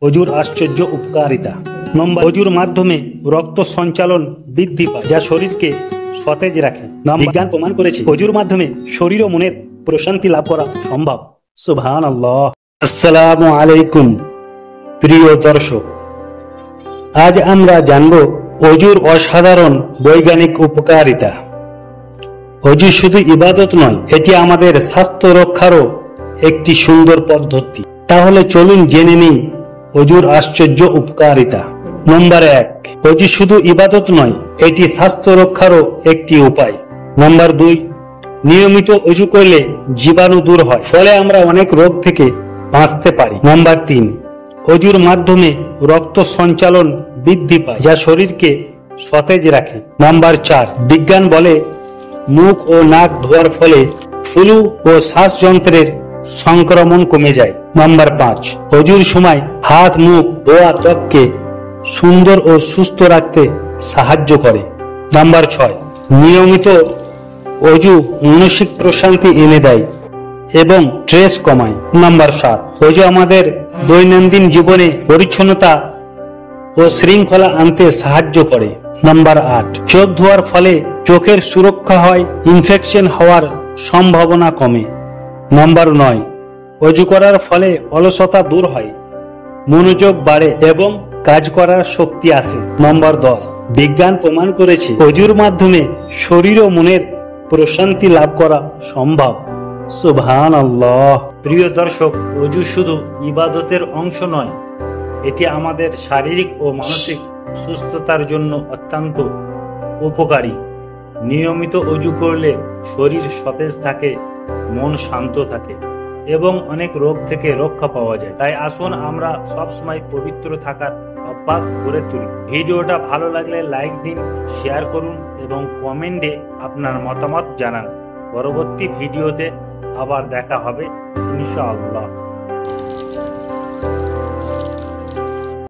অজুর আশ্চর্য উপকারিতা। নম্বর, অজুর মাধ্যমে রক্ত সঞ্চালন বৃদ্ধি পায়, যা শরীরকে সতেজ রাখে। বিজ্ঞান প্রমাণ করেছে অজুর মাধ্যমে শরীর ও মনের প্রশান্তি লাভ করা সম্ভব। সুবহানাল্লাহ। আসসালামু আলাইকুম প্রিয় দর্শক, আজ আমরা জানব অজুর অসাধারণ বৈজ্ঞানিক উপকারিতা। অজু শুধু ইবাদত নয়, এটি আমাদের স্বাস্থ্য রক্ষারও একটি সুন্দর পদ্ধতি। তাহলে চলুন জেনে নিই অজুর আশ্চর্য উপকারিতা। নম্বর 1, অজু শুধু ইবাদত নয়, এটি স্বাস্থ্য রক্ষারও একটি উপায়। নম্বর 2, নিয়মিত অজু করলে জীবাণু দূর হয়, ফলে আমরা অনেক রোগ থেকে বাঁচতে পারি। নম্বর 3, অজুর মাধ্যমে রক্ত সঞ্চালন বৃদ্ধি পায়, যা শরীরকে সতেজ রাখে। নম্বর 4, বিজ্ঞান বলে মুখ ও নাক ধোয়ার ফলে ফ্লু ও শ্বাসযন্ত্রের সংক্রমণ কমে যায়। নম্বর 5, অজুর সময় হাত মুখ ধোয়া ত্বককে সুন্দর ও সুস্থ রাখতে সাহায্য করে। নম্বর 6, নিয়মিত অজু মানসিক প্রশান্তি এনে দেয় এবং স্ট্রেস কমায়। নম্বর 7, অজু আমাদের দৈনন্দিন জীবনে পরিচ্ছন্নতা ও শৃঙ্খলা আনতে সাহায্য করে। নম্বর 8, চোখ ধোয়ার ফলে চোখের সুরক্ষা হয়, ইনফেকশন হওয়ার সম্ভাবনা কমে। নম্বর 9, অজু করার ফলে অলসতা দূর হয়, মনোযোগ বাড়ে এবং কাজ করার শক্তি আসে। নম্বর 10, বিজ্ঞান প্রমাণ করেছে অজুর মাধ্যমে শরীর ও মনের প্রশান্তি লাভ করা সম্ভব। সুবহানাল্লাহ। প্রিয় দর্শক, অজু শুধু ইবাদতের অংশ নয়, এটি আমাদের শারীরিক ও মানসিক সুস্থতার জন্য অত্যন্ত উপকারী। নিয়মিত অজু করলে শরীর সতেজ থাকে, মন শান্ত থাকে এবং অনেক রোগ থেকে রক্ষা পাওয়া যায়। তাই আসুন আমরা সবসময় পবিত্র থাকার অভ্যাস গড়ে তুলি। ভিডিওটা ভালো লাগলে লাইক দিন, শেয়ার করুন এবং কমেন্টে আপনার মতামত জানান। পরবর্তী ভিডিওতে আবার দেখা হবে ইনশাআল্লাহ।